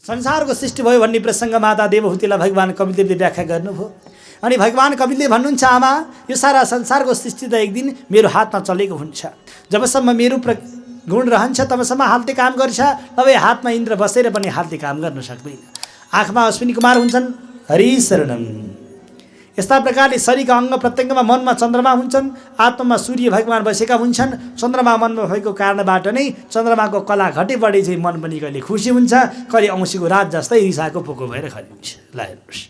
संसारको सृष्टि भयो भन्ने प्रसङ्ग माता देवहूतिलाई भगवान कपिलदेवले व्याख्या गर्नुभयो। अनि भगवान कपिलले भन्नुहुन्छ, आमा यो सारा संसारको सृष्टि त एक दिन मेरो हातमा चलेको हुन्छ। जबसम्म मेरो गुण रहन्छ तबसम्म हातले काम गर्छ, तबै हातमा इन्द्र बसेर पनि हातले काम गर्न सक्दैन। आँखमा अश्विनी कुमार हुन्छन्, हरि शरणम। यस्ता प्रकारले शरीरका अङ्ग प्रत्यङ्गमा मनमा चन्द्रमा हुन्छन्, आत्मामा सूर्य भगवान बसेका हुन्छन्। चन्द्रमा मनमा भएको कारणबाट नै चन्द्रमाको कला घटे बढे चाहिँ मन पनि कहिले खुसी हुन्छ, कहिले औँसीको रात जस्तै रिसाको पोको भएर खरिन्छ। ल हेर्नुहोस्,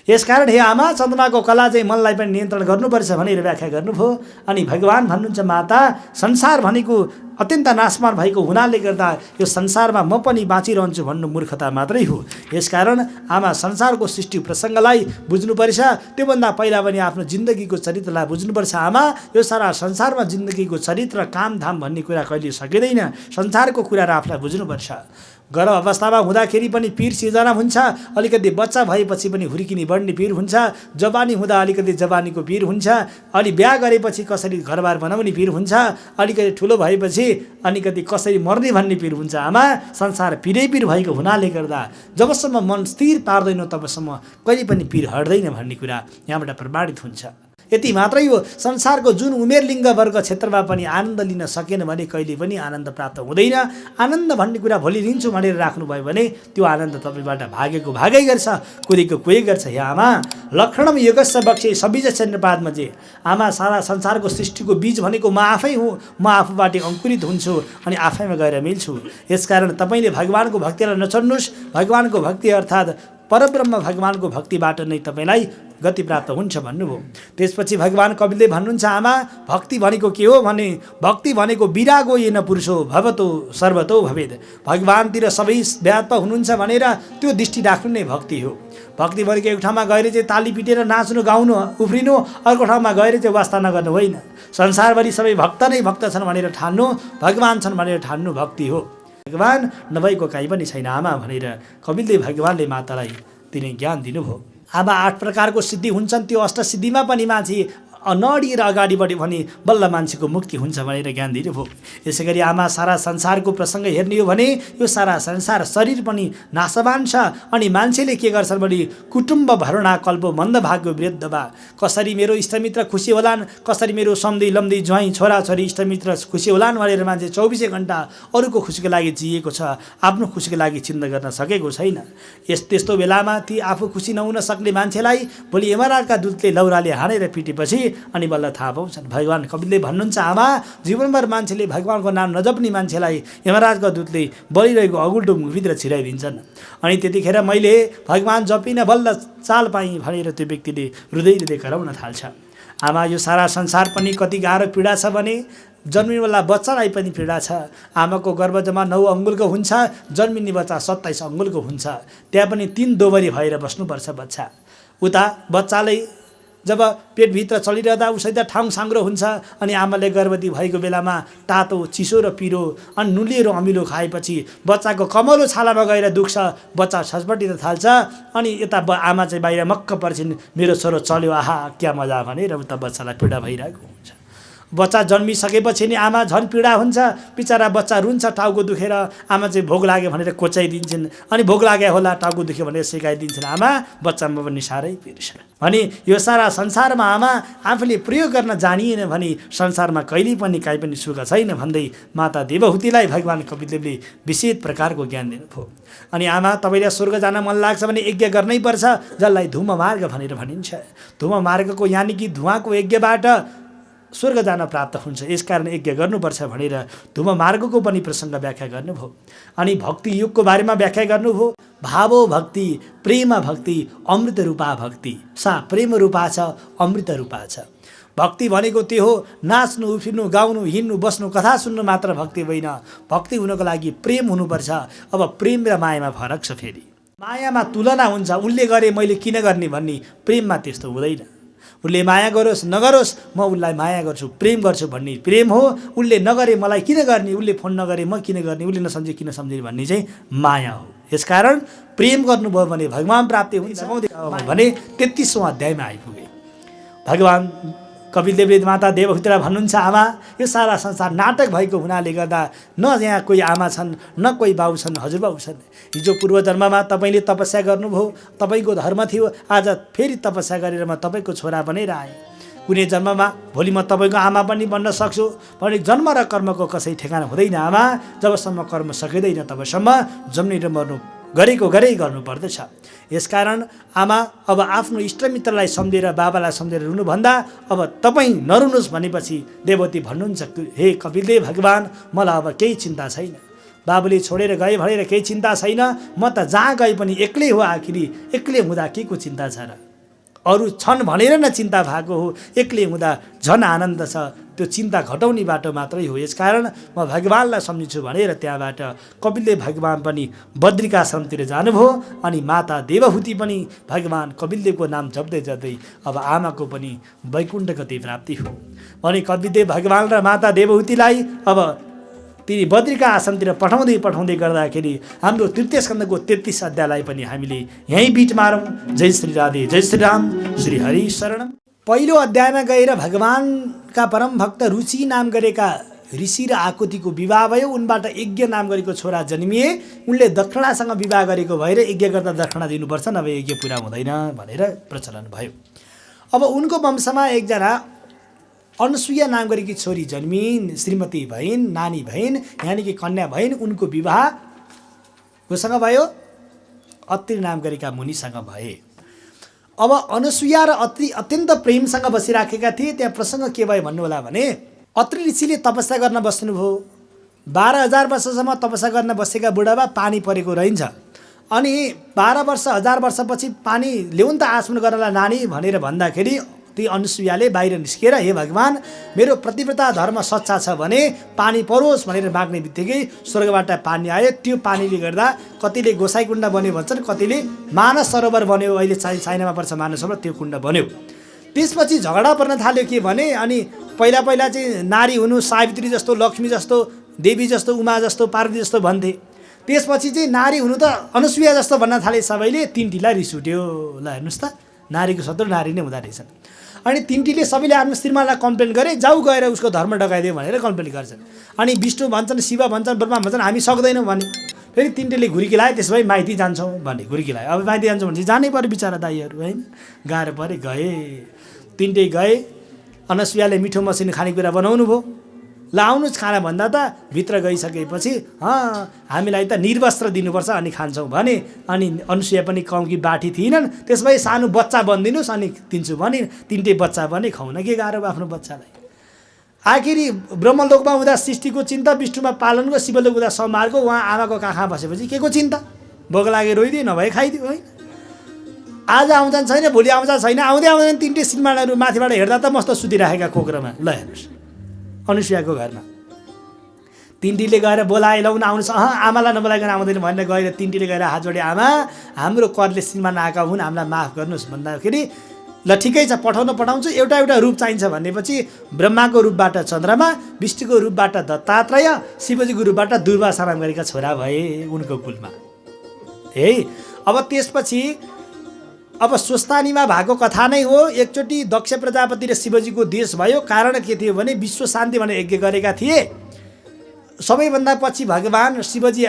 यसकारण हे आमा चन्द्रमाको कला चाहिँ मनलाई पनि नियन्त्रण गर्नुपर्छ भनेर व्याख्या गर्नुभयो। अनि भगवान भन्नुहुन्छ, माता संसार भनेको अत्यन्त नाशमान भएको हुनाले गर्दा यो संसारमा म पनि बाँचिरहन्छु भन्नु मूर्खता मात्रै हो। यसकारण आमा संसारको सृष्टि प्रसङ्गलाई बुझ्नुपर्छ। त्योभन्दा पहिला पनि आफ्नो जिन्दगीको चरित्रलाई बुझ्नुपर्छ। आमा यो सारा संसारमा जिन्दगीको चरित्र कामधाम भन्ने कुरा कहिले सकिँदैन। संसारको कुराहरू आफूलाई बुझ्नुपर्छ। गर्भ अवस्थामा हुँदाखेरि पनि पीर सिर्जना हुन्छ, अलिकति बच्चा भएपछि पनि हुर्किने बढ्ने पीर हुन्छ, जवानी हुँदा अलिकति जवानीको पीर हुन्छ, अनि बिहा गरेपछि कसरी घरबार बनाउने पीर हुन्छ, अलिकति ठुलो भएपछि अलिकति कसरी मर्ने भन्ने पीर हुन्छ। आमा संसार पीरै पीर भएको हुनाले गर्दा जबसम्म मन स्थिर पार्दैन तबसम्म कहिले पनि पीर हट्दैन भन्ने कुरा यहाँबाट प्रमाणित हुन्छ। यति मात्रै हो, संसारको जुन उमेर लिङ्ग वर्ग क्षेत्रमा पनि आनन्द लिन सकेन भने कहिले पनि आनन्द प्राप्त हुँदैन। आनन्द भन्ने कुरा भोलि लिन्छु भनेर राख्नुभयो भने त्यो आनन्द तपाईँबाट भागेको भागै गर्छ, कुदेको कुदै गर्छ। हे आमा लक्षणम योगस्य बक्षे सबीजस्य निपादमजे। आमा सारा संसारको सृष्टिको बीज भनेको म आफै हुँ, म आफूबाट अङ्कुरित हुन्छु अनि आफैमा गएर मिल्छु। यसकारण तपाईँले भगवानको भक्तिलाई नछोड्नुहोस्। भगवानको भक्ति अर्थात् परब्रह्म भगवानको भक्तिबाट नै तपाईँलाई गति प्राप्त हुन्छ भन्नुभयो। त्यसपछि भगवान कपिलले भन्नुहुन्छ, आमा भक्ति भनेको के हो भने भक्ति भनेको विरागो येन पुरुषो भवतो सर्वतो भवेद। भगवानतिर सबै व्याप्त हुनुहुन्छ भनेर त्यो दृष्टि राख्नु नै भक्ति हो। भक्ति भनेको एक ठाउँमा गएर चाहिँ ताली पिटेर नाच्नु गाउनु उफ्रिनु, अर्को ठाउँमा गएर चाहिँ वास्ता नगर्नु होइन। संसारभरि सबै भक्त नै भक्त छन् भनेर ठान्नु, भगवान छन् भनेर ठान्नु भक्ति हो। भगवान नभएको काहीँ पनि छैन आमा भनेर कपिलले भगवानले मातालाई तिनी ज्ञान दिनुभयो। आमा 8 प्रकारको सिद्धि हुन्छन्, त्यो अष्टसिद्धिमा पनि मान्छे नडिएर अगाडि बढ्यो भने बल्ल मान्छेको मुक्ति हुन्छ भनेर ज्ञान दिनुभयो। यसै गरी आमा सारा संसारको प्रसङ्ग हेर्ने हो भने यो सारा संसार शरीर पनि नाशवान छ। अनि मान्छेले के गर्छन् भने कुटुम्ब भरणा कल्प मन्दभाग्य वृद्धवा। कसरी मेरो इष्टमित्र खुसी होलान्, कसरी मेरो सम्धी लम्दी ज्वाइँ छोराछोरी इष्टमित्र खुसी होलान् भनेर मान्छे 24 घण्टा अरूको खुसीको लागि जिएको छ, आफ्नो खुसीको लागि चिन्ता गर्न सकेको छैन। त्यस्तो बेलामा ती आफू खुसी नहुन सक्ने मान्छेलाई भोलि यमराजका दूतले लौराले हानेर पिटेपछि अनि बल्ल थाहा पाउँछन्। भगवान कपिलले भन्नुहुन्छ, आमा जीवनभर मान्छेले भगवानको नाम नजप्ने मान्छेलाई यमराजका दूतले बलिरहेको अगुल्टो मुखभित्र छिराइदिन्छन्। अनि त्यतिखेर मैले भगवान जपिन बल्ल चाल पाएँ भनेर त्यो व्यक्तिले हृदय कराउन थाल्छ। आमा यो सारा संसार पनि कति गाह्रो पीडा छ भने जन्मिनेवाला बच्चालाई पनि पीडा छ। आमाको गर्भजमा 9 अङ्गुलको हुन्छ, जन्मिने बच्चा 27 अङ्गुलको हुन्छ। त्यहाँ पनि 3 दोबरी भएर बस्नुपर्छ बच्चा। उता बच्चाले जब पेटभित्र चलिरहँदा उसै त ठाउँ साङ्ग्रो हुन्छ। अनि आमाले गर्भवती भएको बेलामा तातो चिसो र पिरो अनि नुलिएर अमिलो खाएपछि बच्चाको कमलो छालामा गएर दुख्छ, बच्चा छटपटिन थाल्छ। अनि यता आमा चाहिँ बाहिर मक्क पर्छिन्, मेरो छोरो चल्यो, आहा क्या मजा भनेर उता बच्चालाई पीडा भइरहेको हुन्छ। बच्चा जन्मिसकेपछि नि आमा झन् पीडा हुन्छ, बिचरा बच्चा रुन्छ टाउको दुखेर। आमा चाहिँ भोक लाग्यो भनेर कोचाइदिन्छन्, अनि भोक लाग्यो होला टाउको दुख्यो भनेर सिकाइदिन्छन्। आमा बच्चामा पनि साह्रै पिर्छ। भने यो सारा संसारमा आमा आफूले प्रयोग गर्न जानिएन भने संसारमा कहिल्यै पनि काहीँ पनि सुख छैन भन्दै माता देवहूतिलाई भगवान कपिलदेवले विशेष प्रकारको ज्ञान दिनुभयो। अनि आमा तपाईँलाई स्वर्ग जान मन लाग्छ भने यज्ञ गर्नै पर्छ, जसलाई धूम मार्ग भनेर भनिन्छ। धूम मार्गको यानि कि धुवाको यज्ञबाट स्वर्ग जान प्राप्त हुन्छ, यसकारण यज्ञ गर्नुपर्छ भनेर धूम मार्गको पनि प्रसङ्ग व्याख्या गर्नुभयो। अनि भक्ति युगको बारेमा व्याख्या गर्नुभयो। भावो भक्ति प्रेम भक्ति अमृत रूपा भक्ति, सा प्रेम रूपा छ अमृत रूपा छ। भक्ति भनेको त्यो हो, नाच्नु उफ्रिनु गाउनु हिँड्नु बस्नु कथा सुन्नु मात्र भक्ति होइन। भक्ति हुनको लागि प्रेम हुनुपर्छ। अब प्रेम र मायामा फरक छ। फेरि मायामा तुलना हुन्छ, उसले गरे मैले किन गर्ने भन्ने, प्रेममा त्यस्तो हुँदैन। उसले माया गरोस् नगरोस् म उसलाई माया गर्छु प्रेम गर्छु भन्ने प्रेम हो। उसले नगरे मलाई किन गर्ने, उसले फोन नगरे म किन गर्ने, उसले नसम्झे किन सम्झिने भन्ने चाहिँ माया हो। यसकारण प्रेम गर्नुभयो भने भगवान प्राप्ति हुन्छ भने 33औं अध्यायमा आइपुगे। भगवान कपिलदेवले माता देवहूतिलाई भन्नुहुन्छ, आमा यो सारा संसार नाटक भएको हुनाले गर्दा न यहाँ कोही आमा छन् न कोही बाउ छन्, हजुरबाउ छन्। हिजो पूर्वजन्ममा तपाईँले तपस्या गर्नुभयो, तपाईँको धर्म थियो, आज फेरि तपस्या गरेर म तपाईँको छोरा बनेर आएँ। कुनै जन्ममा भोलि म तपाईँको आमा पनि बन्न सक्छु भने जन्म र कर्मको कसै ठेगाना हुँदैन आमा। जबसम्म कर्म सकिँदैन तबसम्म जन्मै र मर्नु गरेको गरै गर्नुपर्दछ। यसकारण आमा अब आफ्नो इष्टमित्रलाई सम्झेर बाबालाई सम्झेर रुनुभन्दा अब तपाईँ नरुनुहोस् भनेपछि देवती भन्नुहुन्छ, हे कपिलदेव भगवान्, मलाई अब केही चिन्ता छैन। बाबुले छोडेर गए भनेर केही चिन्ता छैन। म त जहाँ गए पनि एक्लै हो, आखिरी एक्लै हुँदा के को चिन्ता छ र? अरू छन् भनेर न चिन्ता भएको हो, एक्लै हुँदा झन् आनन्द छ। त्यो चिन्ता घटाउने बाटो मात्रै हो। यसकारण म भगवान्लाई सम्झिन्छु भनेर त्यहाँबाट कपिलदेव भगवान् पनि बद्रिकाश्रमतिर जानुभयो। अनि माता देवहूति पनि भगवान् कपिलदेवको नाम जप्दै जप्दै अब आमाको पनि वैकुण्ठ गति प्राप्ति हो भने कपिलदेव भगवान् र माता देवहूतिलाई अब ती बद्रिका आश्रमतिर पठाउँदै गर्दाखेरि हाम्रो तृतीय स्कन्धको 33 अध्यायलाई पनि हामीले यहीँ बिट मारौँ। जय श्री राधे, जय श्री राम, श्री हरि शरणम। पहिलो अध्यायमा गएर भगवानका परम भक्त रुचि नाम गरेका ऋषि र आकुतिको विवाह भयो। उनबाट यज्ञ नाम गरेको छोरा जन्मिए। उनले दक्षिणासँग विवाह गरेको भएर यज्ञ गर्दा दक्षिणा दिनुपर्छ, नभए यज्ञ पुरा हुँदैन भनेर प्रचलन भयो। अब उनको वंशमा एकजना अनुसुया नाम गरेकी छोरी जन्मिन्, श्रीमती भइन्, नानी भइन्, यानि कि कन्या भइन्। उनको विवाह कोसँग भयो? अत्रि नाम गरेका मुनिसँग भए। अब अनुसुया र अत्रि अत्यन्त प्रेमसँग बसिराखेका थिए। त्यहाँ प्रसङ्ग के भयो भन्नु होला भने, अत्रि ऋषिले तपस्या गर्न बस्नुभयो। 12,000 वर्षसम्म तपस्या गर्न बसेका बुढाबा पानी परेको रहन्छ। अनि 12 वर्ष 1000 वर्षपछि पानी ल्याउन त आचमन गर्नलाई नानी भनेर भन्दाखेरि ती अनुसुयाले बाहिर निस्केर, हे भगवान्, मेरो प्रतिव्रता धर्म सच्चा छ भने पानी परोस् भनेर माग्ने बित्तिकै स्वर्गबाट पानी आयो। त्यो पानीले गर्दा कतिले गोसाईकुण्ड बन्यो भन्छन्, कतिले मानस सरोवर बन्यो। अहिले चाइनामा पर्छ मानस सरोवर, त्यो कुण्ड बन्यो। त्यसपछि झगडा पर्न थाल्यो के भने, अनि पहिला चाहिँ नारी हुनु सावित्री जस्तो, लक्ष्मी जस्तो, देवी जस्तो, उमा जस्तो, पार्वती जस्तो भन्थे। त्यसपछि चाहिँ नारी हुनु त अनुसुया जस्तो भन्न थाले सबैले। तिनटीलाई रिस उठ्यो। ल हेर्नुहोस् त, नारीको शत्रु नारी नै हुँदो रहेछन्। अनि तिनटीले सबैले आफ्नो श्रीमानलाई कम्प्लेन गरे, जाऊ गएर उसको धर्म डकाइदियो भनेर कम्प्लेन गर्छन्। अनि विष्णु भन्छन्, शिव भन्छन्, ब्रह्मा भन्छन्, हामी सक्दैनौँ भने फेरि तिनटीले घुर्की लाए। त्यसो भए माइती जान्छौँ भने घुर्की लाए। अब माइती जान्छौँ भने जानै पऱ्यो बिचरा दाईहरू, होइन? गाह्रो पऱ्यो, गए। तिनटै गए। अनुसुयाले मिठो मसिनो खानेकुरा बनाउनु भयो। ल आउनुहोस् खाना भन्दा त भित्र गइसकेपछि हामीलाई त निर्वस्त्र दिनुपर्छ अनि खान्छौँ भने। अनि अनुसुया पनि कम्की बाठी थिएनन्। त्यस भए सानो बच्चा बनिदिनुहोस् अनि दिन्छु भने तिनटै बच्चा बने। खुवाउन के गाह्रो आफ्नो बच्चालाई। आखिरी ब्रह्मलोकमा हुँदा सृष्टिको चिन्ता, विष्णुमा पालनको, शिवलोक हुँदा संहारको। उहाँ आमाको काखमा बसेपछि के को चिन्ता? भोक लागे रोइदियो, नभए खाइदियो, होइन? आज आउँछन् छैन, भोलि आउँछ छैन, आउँदै तिनटै श्रीमानहरू माथिबाट हेर्दा त मस्त सुतिराखेका कोक्रोमा। ल हेर्नुहोस् अनुसुयाको घरमा तिनटीले गएर बोलाए, लौ न आउनुहोस्। आमालाई नबोलाइकन आउँदैन भनेर गएर तिनटीले गएर हात जोडे, आमा हाम्रो करले श्रीमान आएका हुन्, हामीलाई माफ गर्नुहोस् भन्दाखेरि, ल ठिकै छ पठाउँछु, एउटा रूप चाहिन्छ भनेपछि ब्रह्माको रूपबाट चन्द्रमा, विष्णुको रूपबाट दत्तात्रेय, शिवजीको रूपबाट दुर्वासा नाम गरेका छोरा भए उनको कुलमा। है अब त्यसपछि अब स्वस्थानीमा भएको कथा नै हो। एकचोटि दक्ष प्रजापति र शिवजीको देश भयो। कारण के थियो भने विश्व शान्ति भनेर यज्ञ गरेका थिए। सबैभन्दा पछि भगवान् शिवजी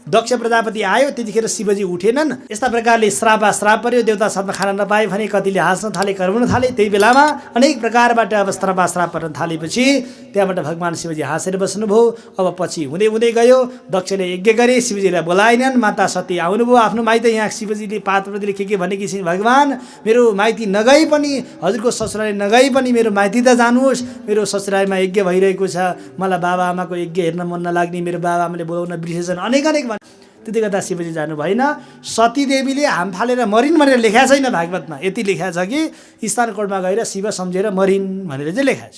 दक्ष प्रजापति आयो, त्यतिखेर शिवजी उठेनन्। यस्ता प्रकारले श्राप पर्यो। देवता शब्द खान नपाए भने कतिले हाँस्न थाले, कराउन थाले। त्यही बेलामा अनेक प्रकारबाट अब श्राप पर्न थालेपछि त्यहाँबाट भगवान् शिवजी हाँसेर बस्नुभयो। अब पछि हुँदै गयो। दक्षले यज्ञ गरे, शिवजीलाई बोलाएनन्। माता सती आउनुभयो आफ्नो माइत। यहाँ शिवजीले पार्वतीले के भनेकी छिन्, भगवान् मेरो माइती नगई पनि, हजुरको ससुराली नगई पनि मेरो माइती त जानुहोस्। मेरो ससुरालीमा यज्ञ भइरहेको छ, मलाई बाबा आमाको यज्ञ हेर्न मन नलाग्ने, मेरो बाबा आमाले बोलाउन बिर्सेछन्, अनेक। त्यति गर्दा शिवजी जानु भएन। सतीदेवीले हाम फालेर मरिन् भनेर लेखा छैन भागवतमा। यति लेखा छ कि स्थान कोटमा गएर शिव सम्झेर मरिन् भनेर चाहिँ लेखा छ।